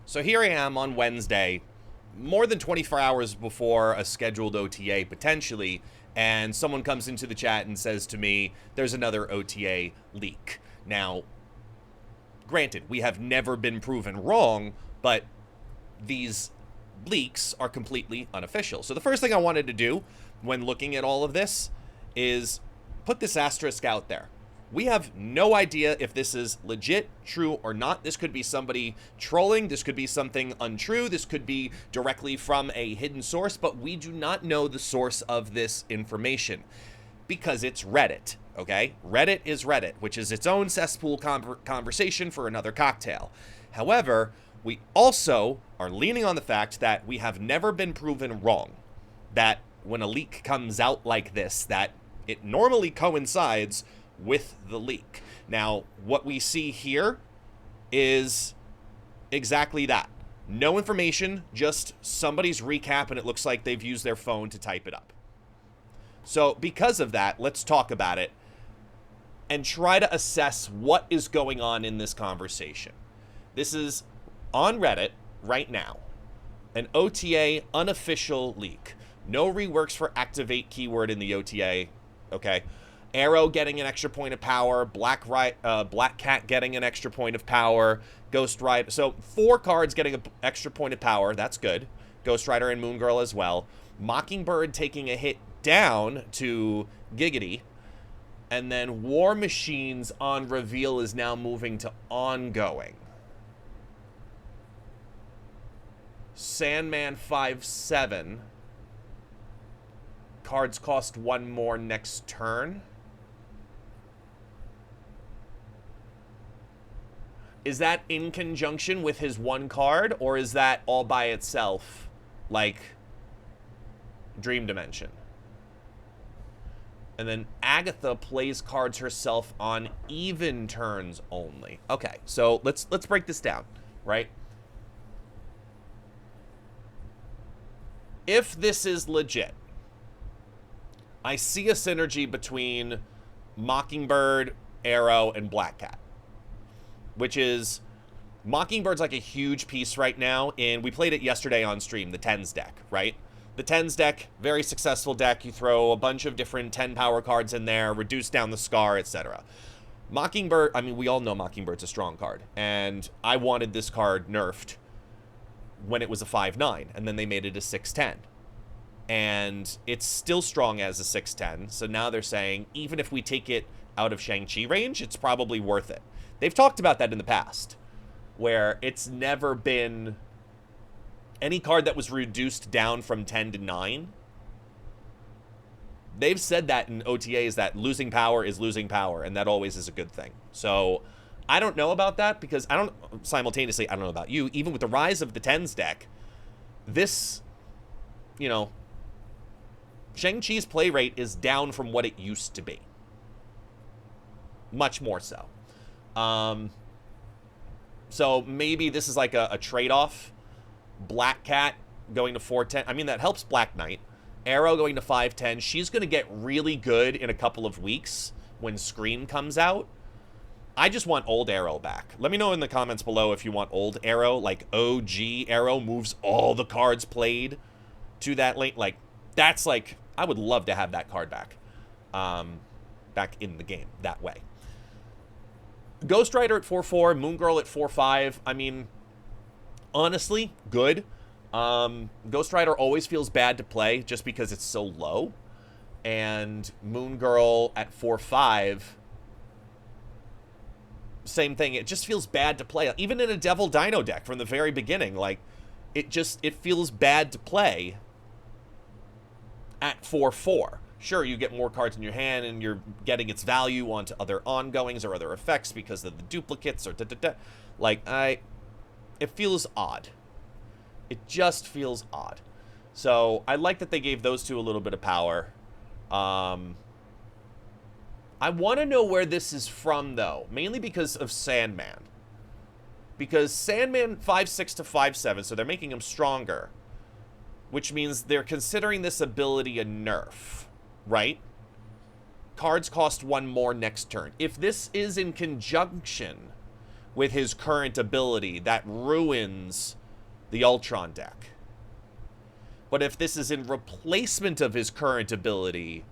So here I am on Wednesday, more than 24 hours before a scheduled OTA potentially, and someone comes into the chat and says to me, there's another OTA leak. Now, granted, we have never been proven wrong, but these leaks are completely unofficial. So the first thing I wanted to do when looking at all of this is put this asterisk out there. We have no idea if this is legit, true, or not. This could be somebody trolling. This could be something untrue. This could be directly from a hidden source, but we do not know the source of this information because it's Reddit, okay? Reddit is Reddit, which is its own cesspool conversation for another cocktail. However, we also are leaning on the fact that we have never been proven wrong, that when a leak comes out like this, that it normally coincides with the leak. Now, what we see here is exactly that. No information, just somebody's recap, and it looks like they've used their phone to type it up. So because of that, let's talk about it and try to assess what is going on in this conversation. This is on Reddit right now, an OTA unofficial leak. No reworks for activate keyword in the OTA, okay? Arrow getting an extra point of power, Black Cat getting an extra point of power, Ghost Rider. So 4 cards getting an extra point of power. That's good. Ghost Rider and Moon Girl as well. Mockingbird taking a hit down to Giggity. And then War Machines on reveal is now moving to ongoing. Sandman 5/7. Cards cost 1 more next turn. Is that in conjunction with his 1 card, or is that all by itself, like Dream Dimension? And then Agatha plays cards herself on even turns only. Okay, so let's break this down, right? If this is legit, I see a synergy between Mockingbird, Arrow, and Black Cat, which is Mockingbird's like a huge piece right now, and we played it yesterday on stream, the Tens deck, right? The Tens deck, very successful deck. You throw a bunch of different 10 power cards in there, reduce down the scar, etc. Mockingbird, I mean, we all know Mockingbird's a strong card, and I wanted this card nerfed when it was a 5/9, and then they made it a 6/10. And it's still strong as a 6/10, so now they're saying, even if we take it out of Shang-Chi range, it's probably worth it. They've talked about that in the past, where it's never been any card that was reduced down from 10 to 9. They've said that in OTAs, that losing power is losing power, and that always is a good thing. So I don't know about that, because I don't know about you, even with the rise of the Tens deck, this, you know, Shang-Chi's play rate is down from what it used to be. Much more so. So maybe this is like a trade-off. Black Cat going to 4/10. I mean, that helps Black Knight. Arrow going to 5/10. She's going to get really good in a couple of weeks when Scream comes out. I just want old Arrow back. Let me know in the comments below if you want old Arrow, like OG Arrow moves all the cards played to that lane. Like, that's like, I would love to have that card back. Back in the game that way. Ghost Rider at 4/4, Moon Girl at 4/5. I mean, honestly, good. Ghost Rider always feels bad to play just because it's so low. And Moon Girl at 4/5, same thing. It just feels bad to play. Even in a Devil Dino deck from the very beginning, like, it feels bad to play at 4/4. Sure, you get more cards in your hand and you're getting its value onto other ongoings or other effects because of the duplicates or da-da-da. Like, it feels odd. It just feels odd. So I like that they gave those two a little bit of power. I want to know where this is from, though, mainly because of Sandman. Because Sandman 5/6 to 5/7, so they're making him stronger, which means they're considering this ability a nerf, right? Cards cost 1 more next turn. If this is in conjunction with his current ability that ruins the Ultron deck. But if this is in replacement of his current ability,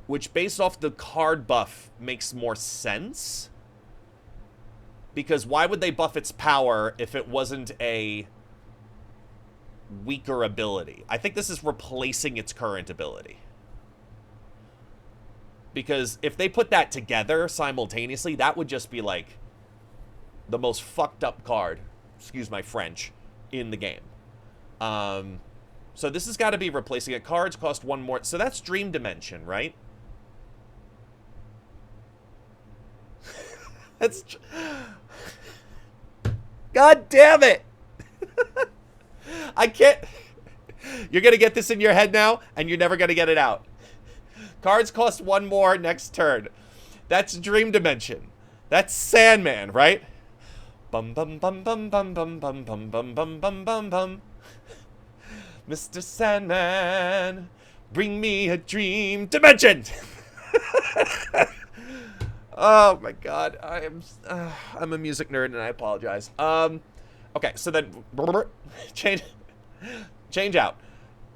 which based off the card buff makes more sense, because why would they buff its power if it wasn't a weaker ability? I think this is replacing its current ability. Because if they put that together simultaneously, that would just be like the most fucked up card, excuse my French, in the game. So this has got to be replacing it. Cards cost one more. So that's Dream Dimension, right? That's... God damn it! I can't... You're going to get this in your head now, and you're never going to get it out. Cards cost one more next turn. That's Dream Dimension. That's Sandman, right? Bum bum bum bum bum bum bum bum bum bum bum bum bum. Mr. Sandman, bring me a dream dimension. Oh my God, I'm a music nerd and I apologize. Okay, so then change out.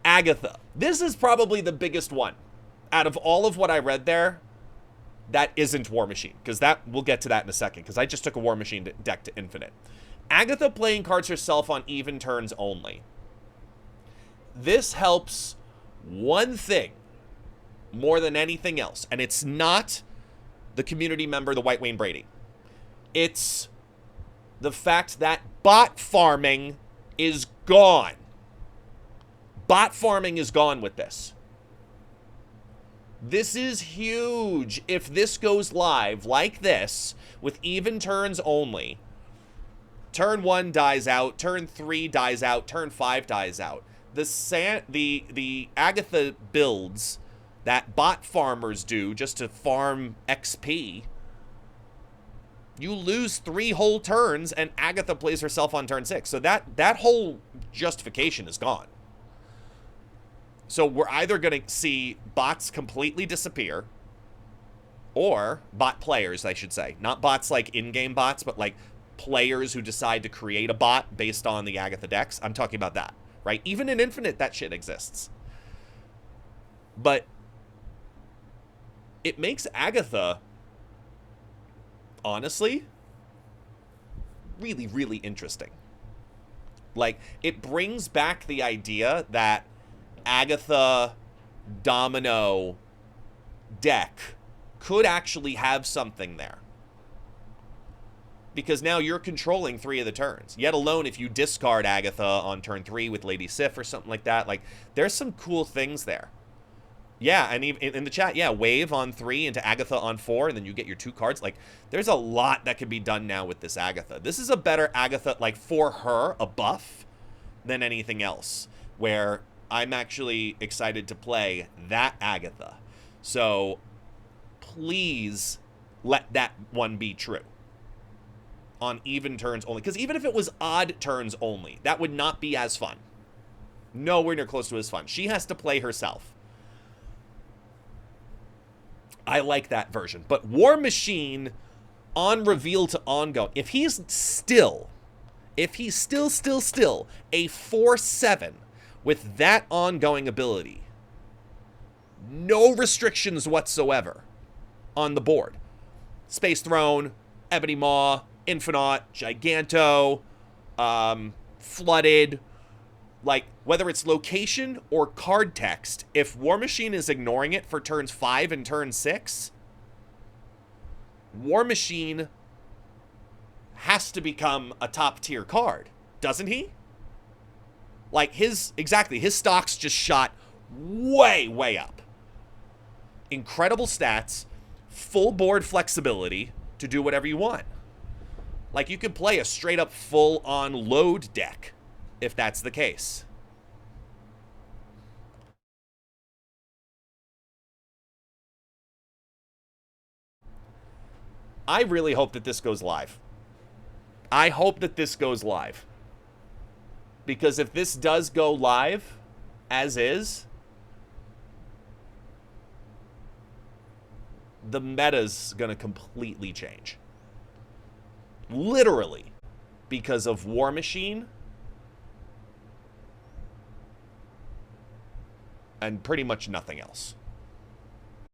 Agatha. This is probably the biggest one out of all of what I read there. That isn't War Machine, because we'll get to that in a second, because I just took a War Machine deck to infinite. Agatha playing cards herself on even turns only. This helps one thing more than anything else, and it's not the community member, the White Wayne Brady. It's the fact that bot farming is gone. Bot farming is gone with this. This is huge. If this goes live like this, with even turns only, turn 1 dies out, turn 3 dies out, turn 5 dies out. The Agatha builds that bot farmers do just to farm XP, you lose 3 whole turns and Agatha plays herself on turn 6. So that whole justification is gone. So we're either going to see bots completely disappear, or bot players, I should say. Not bots like in-game bots, but like players who decide to create a bot based on the Agatha decks. I'm talking about that, right? Even in Infinite, that shit exists. But it makes Agatha, honestly, really, really interesting. Like, it brings back the idea that Agatha Domino deck could actually have something there. Because now you're controlling 3 of the turns. Yet alone if you discard Agatha on turn 3 with Lady Sif or something like that. Like, there's some cool things there. Yeah, and even in the chat, yeah, wave on 3 into Agatha on 4, and then you get your 2 cards. Like, there's a lot that can be done now with this Agatha. This is a better Agatha, like, for her, a buff, than anything else. Where I'm actually excited to play that Agatha. So, please let that one be true. On even turns only. Because even if it was odd turns only, that would not be as fun. Nowhere near close to as fun. She has to play herself. I like that version. But War Machine on reveal to ongoing. If he's still a 4/7 with that ongoing ability, no restrictions whatsoever on the board. Space Throne, Ebony Maw, Infinite, Giganto, Flooded, like, whether it's location or card text, if War Machine is ignoring it for turns 5 and turn 6, War Machine has to become a top-tier card, doesn't he? Like, his stocks just shot way, way up. Incredible stats, full board flexibility to do whatever you want. Like, you could play a straight-up full-on load deck, if that's the case. I really hope that this goes live. I hope that this goes live. Because if this does go live, as is, the meta's going to completely change. Literally. Because of War Machine. And pretty much nothing else.